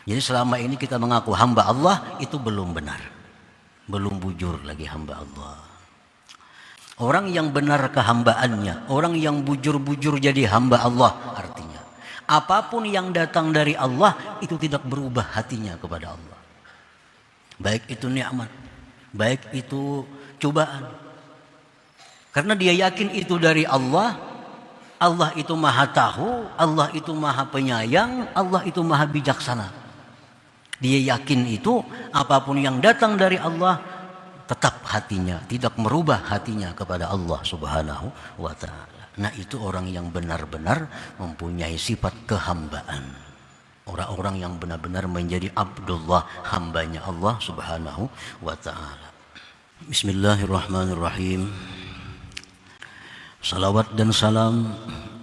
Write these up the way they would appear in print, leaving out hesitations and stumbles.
Jadi selama ini kita mengaku hamba Allah itu belum benar. Belum bujur lagi hamba Allah. Orang yang benar kehambaannya, orang yang bujur-bujur jadi hamba Allah artinya. Apapun yang datang dari Allah itu tidak berubah hatinya kepada Allah. Baik itu nikmat, baik itu cobaan. Karena dia yakin itu dari Allah. Allah itu maha tahu, Allah itu maha penyayang, Allah itu maha bijaksana. Dia yakin itu apapun yang datang dari Allah tetap hatinya, tidak merubah hatinya kepada Allah Subhanahu wa ta'ala. Nah itu orang yang benar-benar mempunyai sifat kehambaan. Orang-orang yang benar-benar menjadi Abdullah, hambanya Allah Subhanahu wa ta'ala. Bismillahirrahmanirrahim. Salawat dan salam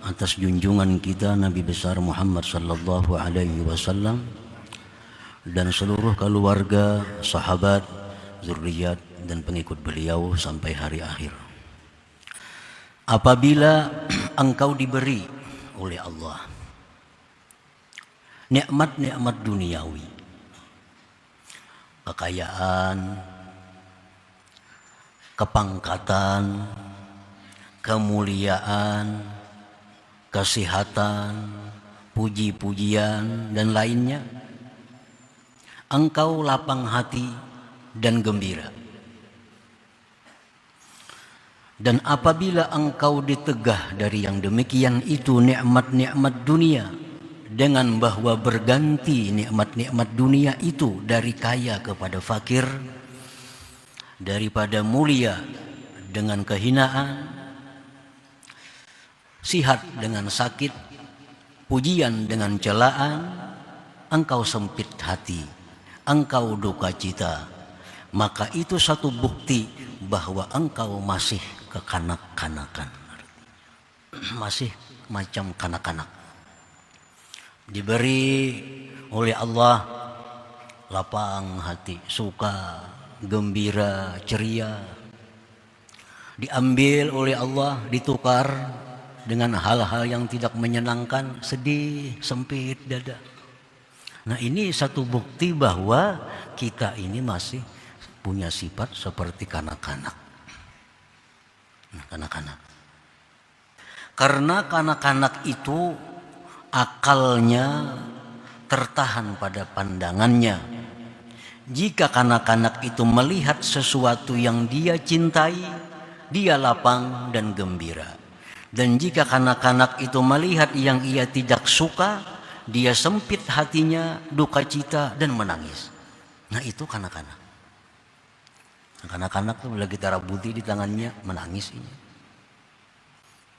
atas junjungan kita Nabi besar Muhammad sallallahu alaihi wasallam dan seluruh keluarga, sahabat, zuriat dan pengikut beliau sampai hari akhir. Apabila engkau diberi oleh Allah nikmat-nikmat duniawi, kekayaan, kepangkatan, kemuliaan, kesehatan, puji-pujian dan lainnya, engkau lapang hati dan gembira. Dan apabila engkau ditegah dari yang demikian itu nikmat-nikmat dunia, dengan bahwa berganti nikmat-nikmat dunia itu dari kaya kepada fakir, daripada mulia dengan kehinaan, sihat dengan sakit, pujian dengan celaan, engkau sempit hati, engkau duka cita, maka itu satu bukti bahwa engkau masih kekanak-kanakan, masih macam kanak-kanak. Diberi oleh Allah lapang hati, suka, gembira, ceria. Diambil oleh Allah, ditukar dengan hal-hal yang tidak menyenangkan, sedih, sempit dada. Nah ini satu bukti bahwa kita ini masih punya sifat seperti kanak-kanak. Kanak-kanak. Karena kanak-kanak itu akalnya tertahan pada pandangannya. Jika kanak-kanak itu melihat sesuatu yang dia cintai, dia lapang dan gembira. Dan jika kanak-kanak itu melihat yang ia tidak suka, dia sempit hatinya, duka cita dan menangis. Nah itu kanak-kanak. Kanak-kanak tuh bila kita rabuti di tangannya menangis ini.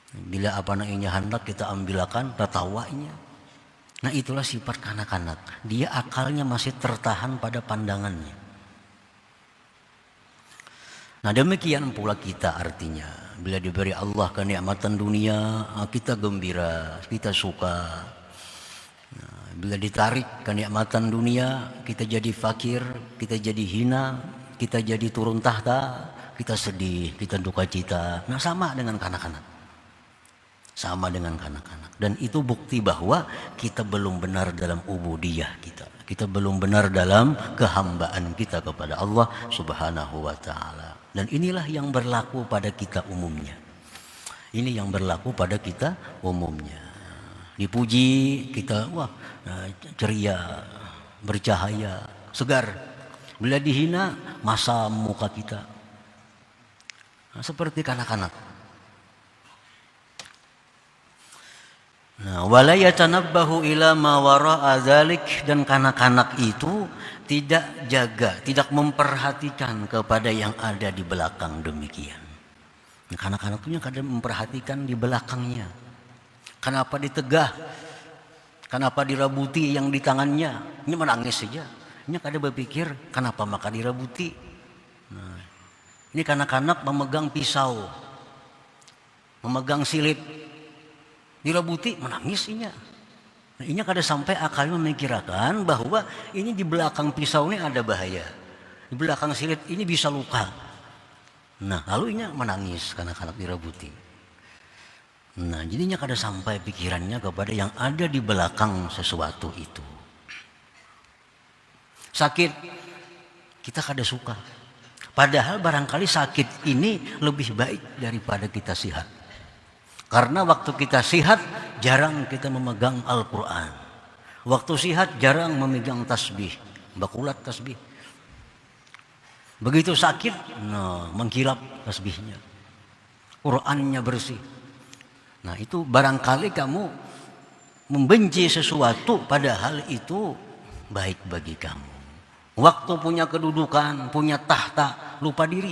Bila apa namanya hendak kita ambilkan tertawanya. Nah itulah sifat kanak-kanak. Dia akalnya masih tertahan pada pandangannya. Nah demikian pula kita artinya. Bila diberi Allah kenikmatan dunia, kita gembira, kita suka. Nah, bila ditarik kenikmatan dunia, kita jadi fakir, kita jadi hina, kita jadi turun tahta, kita sedih, kita duka cita. Nah sama dengan kanak-kanak. Sama dengan kanak-kanak. Dan itu bukti bahwa kita belum benar dalam ubudiyah kita. Kita belum benar dalam kehambaan kita kepada Allah Subhanahu wa ta'ala. Dan inilah yang berlaku pada kita umumnya. Ini yang berlaku pada kita umumnya. Dipuji kita, wah ceria, bercahaya, segar. Bila dihina, masam muka kita. Nah, seperti kanak-kanak. Nah, wala yatanabbahu ila ma wara'a dzalik, dan kanak-kanak itu tidak jaga, tidak memperhatikan kepada yang ada di belakang demikian. Nah, kanak-kanak itu kadang memperhatikan di belakangnya. Kenapa ditegah? Kenapa dirabuti yang di tangannya? Ini menangis saja. Ini kadang berpikir, kenapa maka dirabuti? Nah, ini kanak-kanak memegang pisau, memegang silit. Dirabuti menangisnya. Nah, ini kada sampai akalnya memikirkan bahwa ini di belakang pisau ini ada bahaya. Di belakang silit ini bisa luka. Nah, lalu ini menangis kanak-kanak dirabuti. Nah, jadinya kada sampai pikirannya kepada yang ada di belakang sesuatu itu. Sakit, kita kada suka. Padahal barangkali sakit ini lebih baik daripada kita sehat. Karena waktu kita sehat, jarang kita memegang Al-Quran. Waktu sehat, jarang memegang tasbih. Bakulat tasbih. Begitu sakit, mengkilap tasbihnya. Qurannya bersih. Nah itu barangkali kamu membenci sesuatu, padahal itu baik bagi kamu. Waktu punya kedudukan, punya tahta, lupa diri.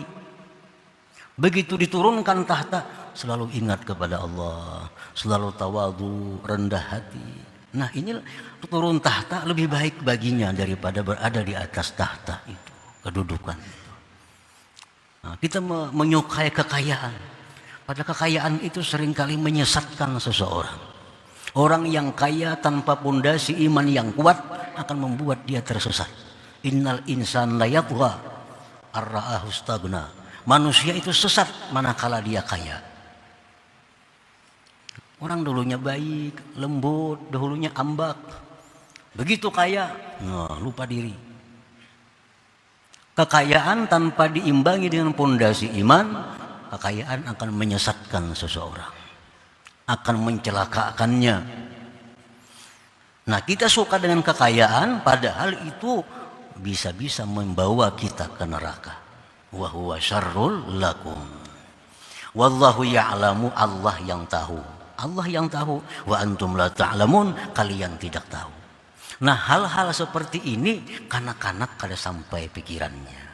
Begitu diturunkan tahta, selalu ingat kepada Allah, selalu tawadhu, rendah hati. Nah ini turun tahta lebih baik baginya daripada berada di atas tahta itu, kedudukan itu. Nah, kita menyukai kekayaan. Pada kekayaan itu seringkali menyesatkan seseorang. Orang yang kaya tanpa pondasi iman yang kuat akan membuat dia tersesat. Innal insan la yatgha ar-ra'ahu istaghna. Manusia itu sesat manakala dia kaya. Orang dulunya baik, lembut, dahulunya ambak. Begitu kaya, lupa diri. Kekayaan tanpa diimbangi dengan pondasi iman, kekayaan akan menyesatkan seseorang, akan mencelakakannya. Nah, kita suka dengan kekayaan, padahal itu bisa-bisa membawa kita ke neraka. Wa huwa syarrul lakum. Wallahu ya'lamu, Allah yang tahu. Allah yang tahu. Wa antum la ta'lamun, kalian tidak tahu. Nah, hal-hal seperti ini kanak-kanak kada sampai pikirannya.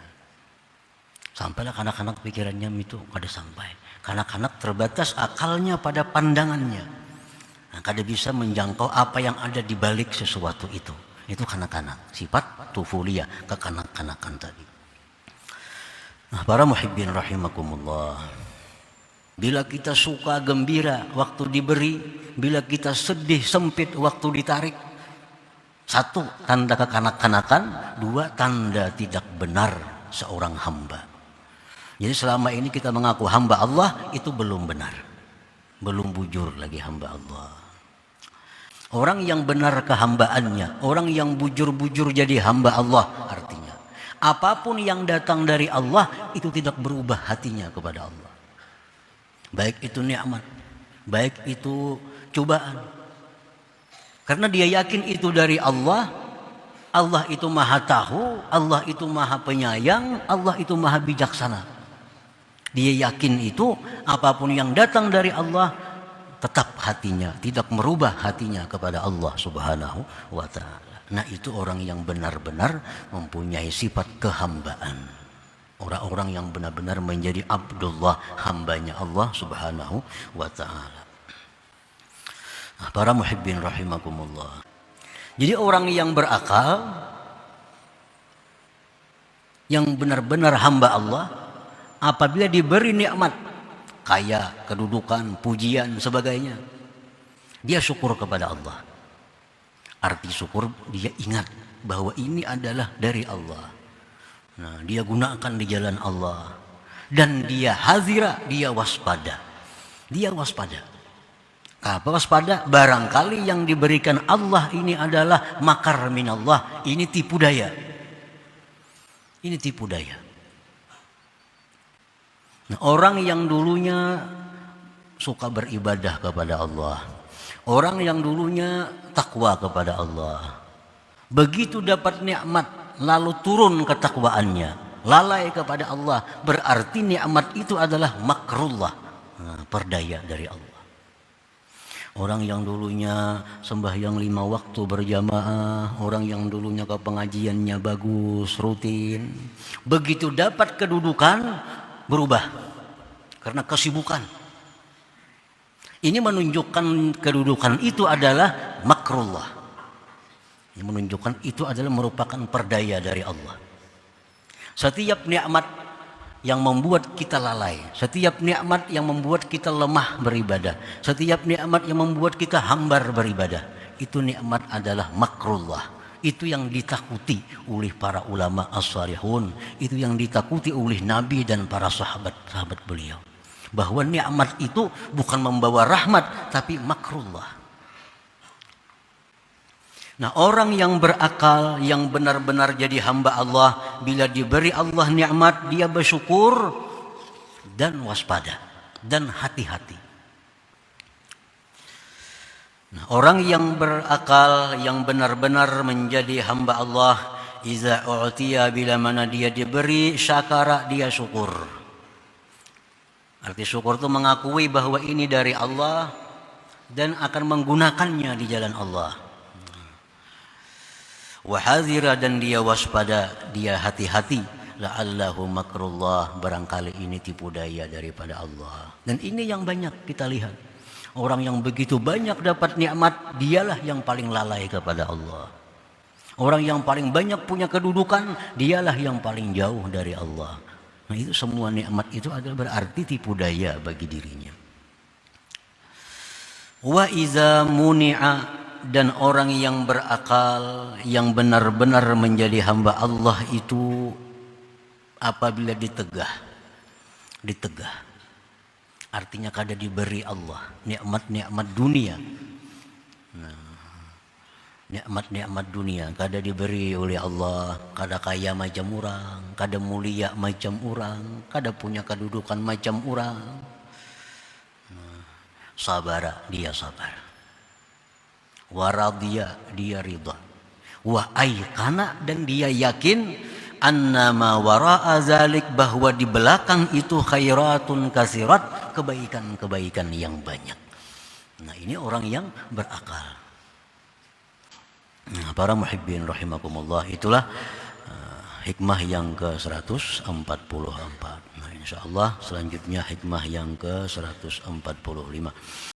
Sampailah kanak-kanak pikirannya itu kada sampai. Kanak-kanak terbatas akalnya pada pandangannya. Nah, kada bisa menjangkau apa yang ada di balik sesuatu itu. Itu kanak-kanak, sifat tufuliyah, kekanak-kanakan tadi. Nah, para muhibbin rahimakumullah. Bila kita suka gembira waktu diberi, bila kita sedih sempit waktu ditarik. Satu, tanda kekanak-kanakan. Dua, tanda tidak benar seorang hamba. Jadi selama ini kita mengaku hamba Allah, itu belum benar. Belum bujur lagi hamba Allah. Orang yang benar kehambaannya, orang yang bujur-bujur jadi hamba Allah, artinya apapun yang datang dari Allah itu tidak berubah hatinya kepada Allah. Baik itu nikmat, baik itu cobaan. Karena dia yakin itu dari Allah, Allah itu maha tahu, Allah itu maha penyayang, Allah itu maha bijaksana. Dia yakin itu apapun yang datang dari Allah, tetap hatinya, tidak merubah hatinya kepada Allah Subhanahu wa ta'ala. Nah itu orang yang benar-benar mempunyai sifat kehambaan. Orang-orang yang benar-benar menjadi Abdullah, hambanya Allah Subhanahu wa ta'ala. Nah, para muhibbin rahimakumullah. Jadi orang yang berakal, yang benar-benar hamba Allah, apabila diberi nikmat, kaya, kedudukan, pujian, sebagainya, dia syukur kepada Allah. Arti syukur, dia ingat bahwa ini adalah dari Allah. Nah, dia gunakan di jalan Allah. Dan dia hazira, dia waspada. Dia waspada. Apa waspada? Barangkali yang diberikan Allah ini adalah makar minallah. Ini tipu daya. Ini tipu daya. Nah, orang yang dulunya suka beribadah kepada Allah, orang yang dulunya takwa kepada Allah, begitu dapat nikmat lalu turun ketakwaannya, lalai kepada Allah, berarti nikmat itu adalah makrullah, perdaya dari Allah. Orang yang dulunya sembahyang 5 waktu berjamaah, orang yang dulunya ke pengajiannya bagus, rutin, begitu dapat kedudukan, berubah karena kesibukan. Ini menunjukkan kedudukan itu adalah makrullah. Ini menunjukkan itu adalah merupakan perdaya dari Allah. Setiap nikmat yang membuat kita lalai, setiap nikmat yang membuat kita lemah beribadah, setiap nikmat yang membuat kita hambar beribadah, itu nikmat adalah makrullah. Itu yang ditakuti oleh para ulama as-salihun, itu yang ditakuti oleh Nabi dan para sahabat-sahabat beliau. Bahwa nikmat itu bukan membawa rahmat, tapi makrullah. Nah, orang yang berakal, yang benar-benar jadi hamba Allah, bila diberi Allah nikmat, dia bersyukur dan waspada dan hati-hati. Nah, orang yang berakal, yang benar-benar menjadi hamba Allah, iza u'tiya, bila mana dia diberi, syakara, dia syukur. Arti syukur itu mengakui bahwa ini dari Allah dan akan menggunakannya di jalan Allah. Wahadzira, dan dia waspada, dia hati-hati, la'allahu makrullah, barangkali ini tipu daya daripada Allah. Dan ini yang banyak kita lihat. Orang yang begitu banyak dapat nikmat, dialah yang paling lalai kepada Allah. Orang yang paling banyak punya kedudukan, dialah yang paling jauh dari Allah. Nah, itu semua nikmat itu adalah berarti tipu daya bagi dirinya. Wa iza muni'a, dan orang yang berakal, yang benar-benar menjadi hamba Allah itu apabila ditegah, artinya kada diberi Allah nikmat-nikmat dunia. Nah, nikmat-nikmat dunia kada diberi oleh Allah, kada kaya macam orang, kada mulia macam orang, kada punya kedudukan macam orang. Nah, sabara, dia sabar. Waradhiya, dia ridha. Wa aikana, dan dia yakin annama wara'a zalik, bahwa di belakang itu khairatun kasirat, kebaikan-kebaikan yang banyak. Nah, ini orang yang berakal. Nah, para muhibbin rahimakumullah, itulah hikmah yang ke-144. Nah, insyaallah selanjutnya hikmah yang ke-145.